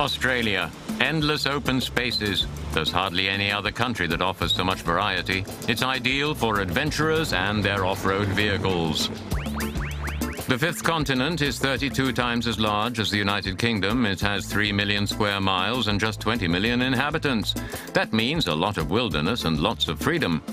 Australia. Endless open spaces. There's hardly any other country that offers so much variety. It's ideal for adventurers and their off-road vehicles. The fifth continent is 32 times as large as the United Kingdom. It has 3 million square miles and just 20 million inhabitants. That means a lot of wilderness and lots of freedom.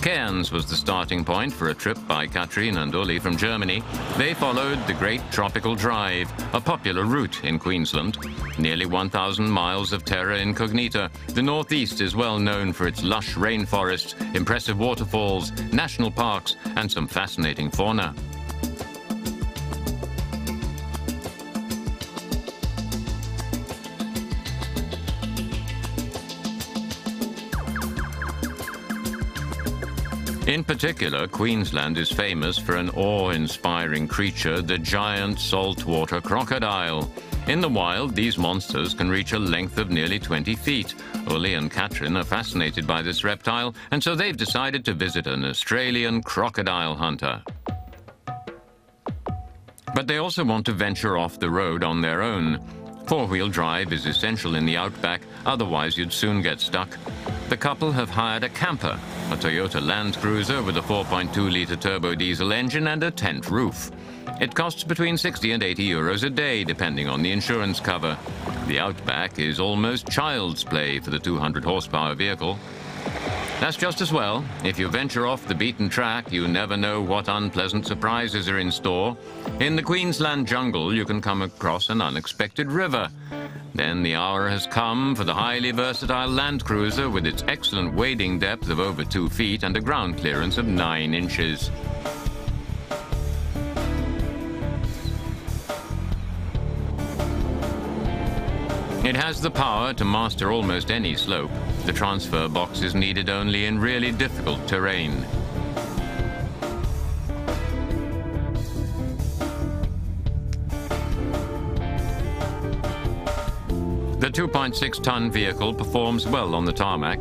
Cairns was the starting point for a trip by Katrin and Uli from Germany. They followed the Great Tropical Drive, a popular route in Queensland. Nearly 1,000 miles of terra incognita. The northeast is well known for its lush rainforests, impressive waterfalls, national parks, and some fascinating fauna. In particular, Queensland is famous for an awe-inspiring creature, the giant saltwater crocodile. In the wild, these monsters can reach a length of nearly 20 feet. Uli and Katrin are fascinated by this reptile, and so they've decided to visit an Australian crocodile hunter. But they also want to venture off the road on their own. Four-wheel drive is essential in the outback, otherwise you'd soon get stuck. The couple have hired a camper, a Toyota Land Cruiser with a 4.2-litre turbo diesel engine and a tent roof. It costs between 60 and 80 euros a day, depending on the insurance cover. The outback is almost child's play for the 200-horsepower vehicle. That's just as well. If you venture off the beaten track, you never know what unpleasant surprises are in store. In the Queensland jungle, you can come across an unexpected river. Then the hour has come for the highly versatile Land Cruiser with its excellent wading depth of over 2 feet and a ground clearance of 9 inches. It has the power to master almost any slope. The transfer box is needed only in really difficult terrain. The 2.6-ton vehicle performs well on the tarmac.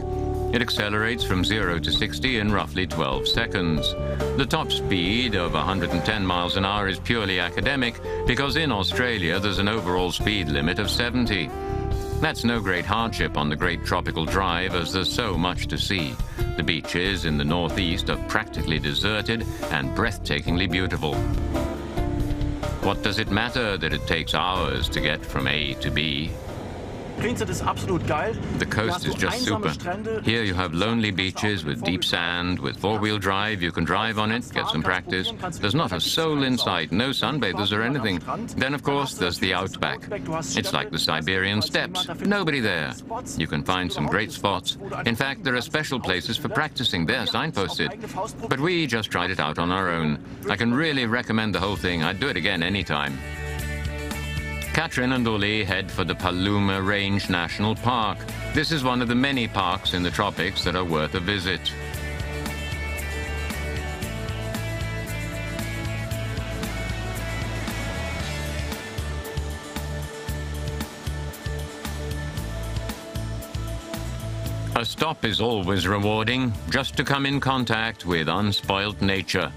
It accelerates from 0 to 60 in roughly 12 seconds. The top speed of 110 miles an hour is purely academic because in Australia there's an overall speed limit of 70. That's no great hardship on the Great Tropical Drive as there's so much to see. The beaches in the northeast are practically deserted and breathtakingly beautiful. What does it matter that it takes hours to get from A to B? The coast is just super. Here you have lonely beaches with deep sand. With four-wheel drive, you can drive on it, get some practice. There's not a soul in sight, no sunbathers or anything. Then, of course, there's the outback. It's like the Siberian steppes. Nobody there. You can find some great spots. In fact, there are special places for practicing. They're signposted. But we just tried it out on our own. I can really recommend the whole thing. I'd do it again anytime. Katrin and Uli head for the Paluma Range National Park. This is one of the many parks in the tropics that are worth a visit. A stop is always rewarding, just to come in contact with unspoilt nature.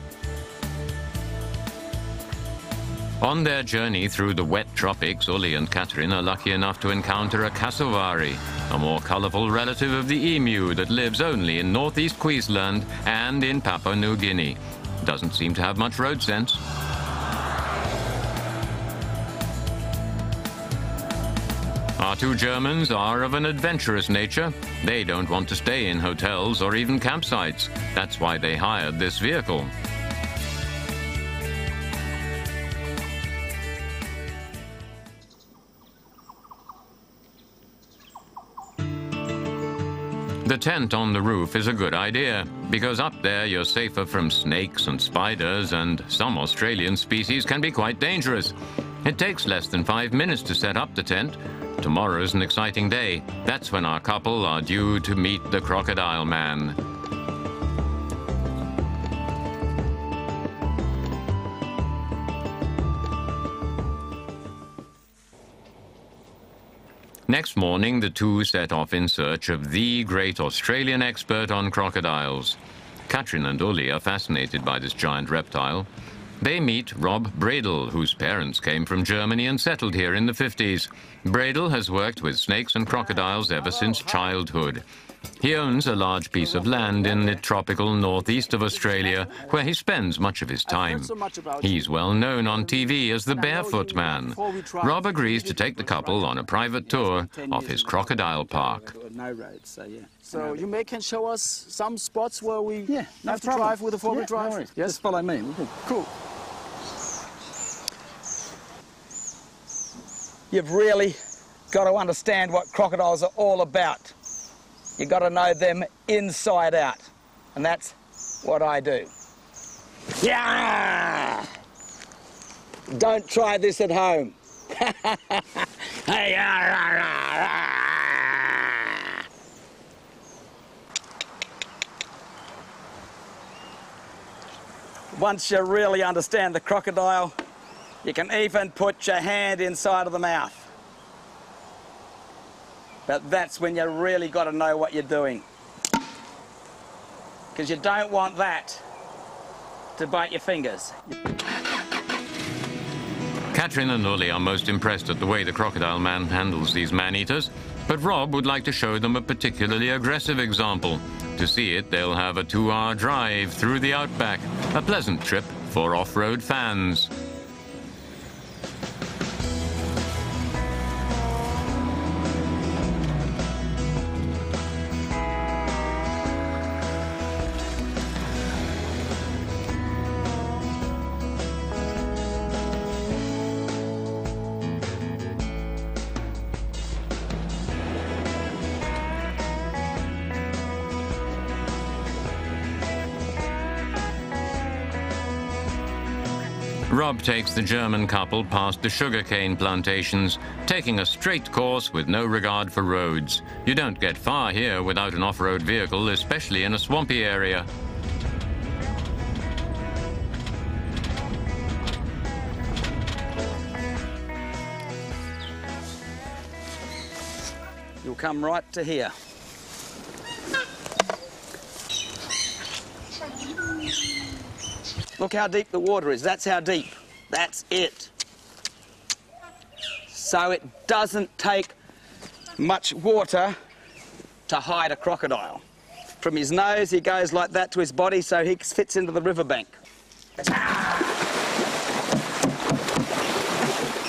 On their journey through the wet tropics, Uli and Katrin are lucky enough to encounter a cassowary, a more colorful relative of the emu that lives only in northeast Queensland and in Papua New Guinea. Doesn't seem to have much road sense. Our two Germans are of an adventurous nature. They don't want to stay in hotels or even campsites. That's why they hired this vehicle. The tent on the roof is a good idea, because up there you're safer from snakes and spiders, and some Australian species can be quite dangerous. It takes less than 5 minutes to set up the tent. Tomorrow's an exciting day. That's when our couple are due to meet the crocodile man. Next morning, the two set off in search of the great Australian expert on crocodiles. Katrin and Uli are fascinated by this giant reptile. They meet Rob Bradel, whose parents came from Germany and settled here in the 50s. Bradel has worked with snakes and crocodiles ever since childhood. He owns a large piece of land in the tropical northeast of Australia, where he spends much of his time. He's well known on TV as the Barefoot Man. Rob agrees to take the couple on a private tour of his crocodile park. So you can show us some spots where we have to problem. drive with a four-wheel drive? No, yes, just follow me. Cool. You've really got to understand what crocodiles are all about. You've got to know them inside out, and that's what I do. Yeah! Don't try this at home. Once you really understand the crocodile, you can even put your hand inside of the mouth. But that's when you really got to know what you're doing. Because you don't want that to bite your fingers. Katrin and Uli are most impressed at the way the crocodile man handles these man-eaters, but Rob would like to show them a particularly aggressive example. To see it, they'll have a 2-hour drive through the outback, a pleasant trip for off-road fans. Rob takes the German couple past the sugarcane plantations, taking a straight course with no regard for roads. You don't get far here without an off-road vehicle, especially in a swampy area. You'll come right to here. Look how deep the water is. That's how deep. That's it. So it doesn't take much water to hide a crocodile. From his nose, he goes like that to his body, so he fits into the riverbank.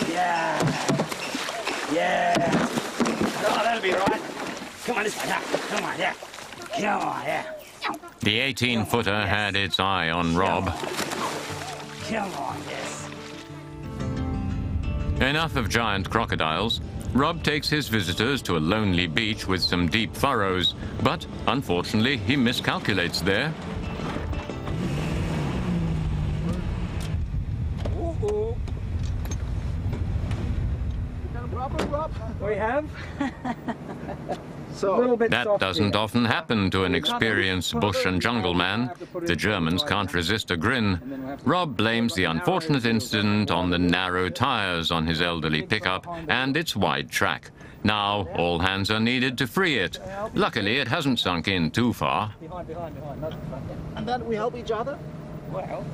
Yeah. Yeah. Oh, that'll be right. Come on, this way. Yeah. Come on, yeah. Come on, yeah. The 18-footer had its eye on Rob. Come on, yes. Enough of giant crocodiles. Rob takes his visitors to a lonely beach with some deep furrows, but unfortunately he miscalculates there. Uh-oh. You got a problem, Rob? We have. That doesn't often happen to an experienced bush and jungle man. The Germans can't resist a grin. Rob blames the unfortunate incident on the narrow tires on his elderly pickup and its wide track. Now all hands are needed to free it. Luckily, it hasn't sunk in too far. Behind. And then we help each other? Well,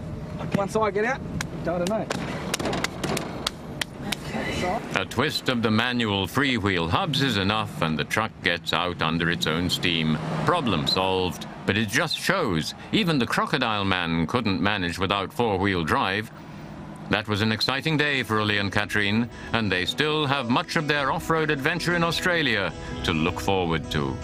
once I get out, don't know. A twist of the manual freewheel hubs is enough and the truck gets out under its own steam. Problem solved, but it just shows even the crocodile man couldn't manage without four-wheel drive. That was an exciting day for Uli and Katrin, and they still have much of their off-road adventure in Australia to look forward to.